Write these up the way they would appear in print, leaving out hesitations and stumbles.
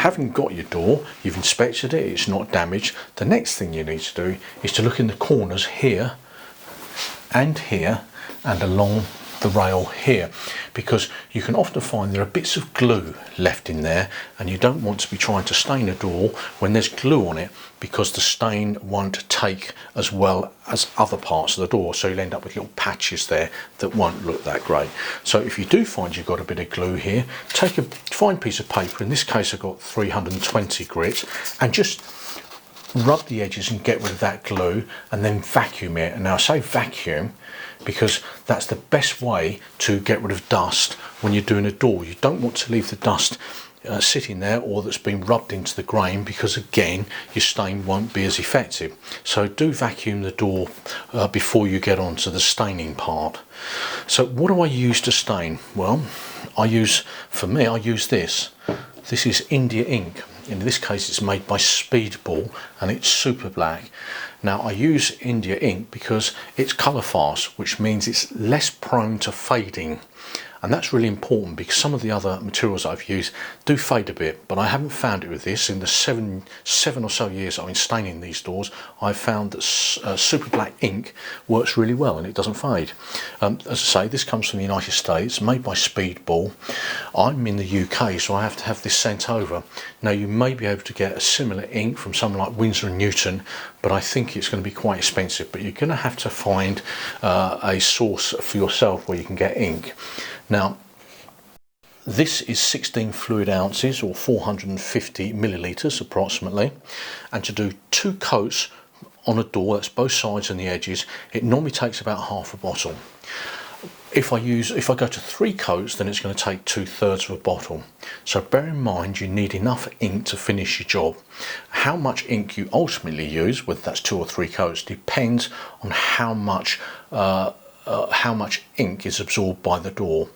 having got your door, you've inspected it, it's not damaged. The next thing you need to do is to look in the corners here and along the rail here, because you can often find there are bits of glue left in there, and you don't want to be trying to stain a door when there's glue on it, because the stain won't take as well as other parts of the door, so you'll end up with little patches there that won't look that great. So if you do find you've got a bit of glue here, take a fine piece of paper, in this case I've got 320 grit, and just rub the edges and get rid of that glue, and then vacuum it. And now I say vacuum because that's the best way to get rid of dust when you're doing a door. You don't want to leave the dust sitting there or that's been rubbed into the grain, because again your stain won't be as effective. So do vacuum the door before you get on to the staining part. So what do I use to stain? Well, I use this. This is India ink. In this case it's made by Speedball and it's super black. Now I use India ink because it's colour fast, which means it's less prone to fading. And that's really important, because some of the other materials I've used do fade a bit, but I haven't found it with this. In the seven or so years I've been staining these doors, I've found that super black ink works really well and it doesn't fade. As I say, this comes from the United States, made by Speedball. I'm in the UK, so I have to have this sent over. Now you may be able to get a similar ink from someone like Winsor & Newton, but I think it's going to be quite expensive. But you're going to have to find a source for yourself where you can get ink. Now, this is 16 fluid ounces, or 450 millilitres approximately, and to do 2 coats on a door, that's both sides and the edges, it normally takes about half a bottle. If I go to 3 coats, then it's going to take 2/3 of a bottle. So bear in mind you need enough ink to finish your job. How much ink you ultimately use, whether that's 2 or 3 coats, depends on how much ink is absorbed by the door.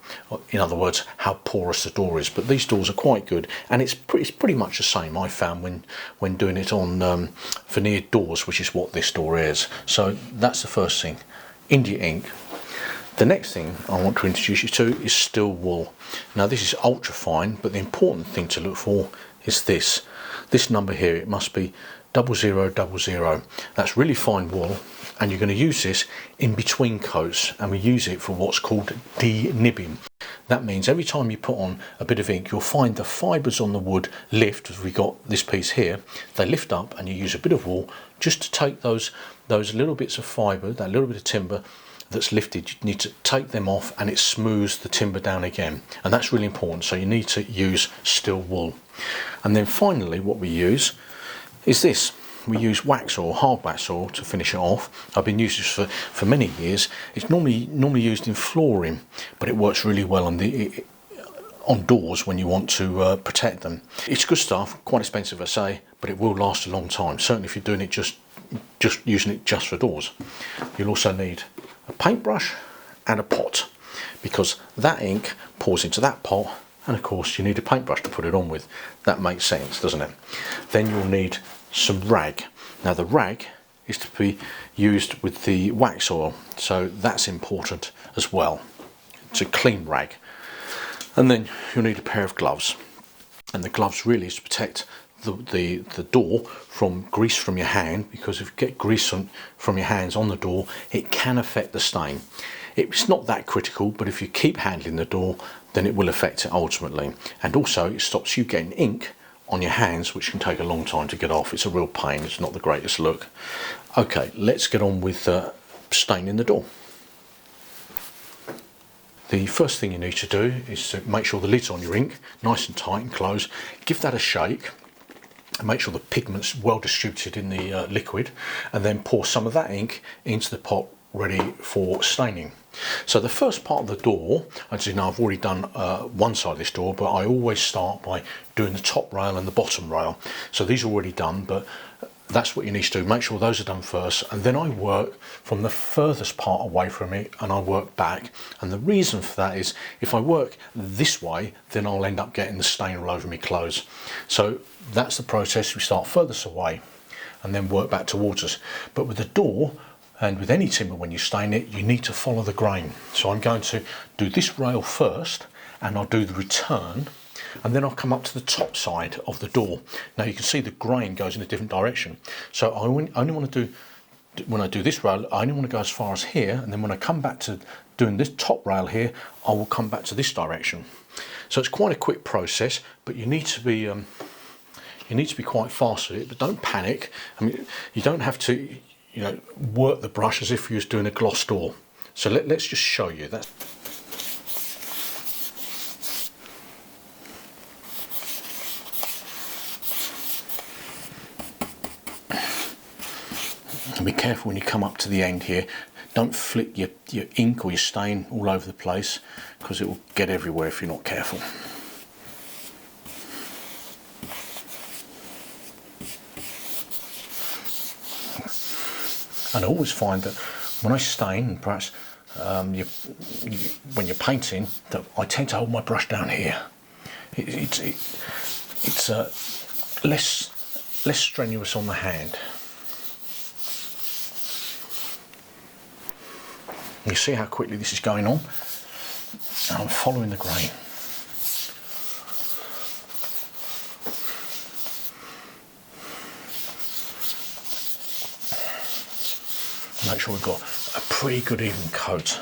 In other words, how porous the door is. But these doors are quite good, and it's pretty much the same I found when doing it on veneered doors, which is what this door is. So that's the first thing, India ink. The next thing I want to introduce you to is steel wool. Now this is ultra fine, but the important thing to look for is this number here. It must be 0000. That's really fine wool, and you're going to use this in between coats, and we use it for what's called denibbing. That means every time you put on a bit of ink, you'll find the fibres on the wood lift, as we got this piece here. They lift up, and you use a bit of wool just to take those little bits of fibre, that little bit of timber that's lifted. You need to take them off, and it smooths the timber down again, and that's really important. So you need to use steel wool. And then finally what we use is this. We use wax oil, hard wax oil, to finish it off. I've been using this for many years. It's normally used in flooring, but it works really well on doors when you want to protect them. It's good stuff, quite expensive I say, but it will last a long time, certainly if you're doing it just using it just for doors. You'll also need a paintbrush and a pot, because that ink pours into that pot, and of course you need a paintbrush to put it on with. That makes sense, doesn't it? Then you'll need some rag. Now the rag is to be used with the wax oil, so that's important as well. It's a clean rag. And then you'll need a pair of gloves, and the gloves really is to protect the door from grease from your hand, because if you get grease from your hands on the door, it can affect the stain. It's not that critical, but if you keep handling the door, then it will affect it ultimately. And also it stops you getting ink on your hands, which can take a long time to get off. It's a real pain. It's not the greatest look. Okay, let's get on with staining the door. The first thing you need to do is to make sure the lid's on your ink nice and tight and closed. Give that a shake and make sure the pigment's well distributed in the liquid, and then pour some of that ink into the pot ready for staining. So the first part of the door, as you know, I've already done one side of this door, but I always start by doing the top rail and the bottom rail. So these are already done, but that's what you need to do. Make sure those are done first, and then I work from the furthest part away from it and I work back. And the reason for that is if I work this way, then I'll end up getting the stain all over my clothes. So that's the process. We start furthest away and then work back towards us. But with the door, and with any timber, when you stain it, you need to follow the grain. So I'm going to do this rail first, and I'll do the return and then I'll come up to the top side of the door. Now you can see the grain goes in a different direction. So I only want to do, when I do this rail, I only want to go as far as here, and then when I come back to doing this top rail here, I will come back to this direction. So it's quite a quick process, but you need to be quite fast with it, but don't panic. I mean, you don't have to, work the brush as if you was doing a gloss door. So let's just show you that. And be careful when you come up to the end here. Don't flick your ink or your stain all over the place, because it will get everywhere if you're not careful. And I always find that when I stain, perhaps when you're painting, that I tend to hold my brush down here. It's less strenuous on the hand. You see how quickly this is going on? And I'm following the grain. Make sure we've got a pretty good even coat.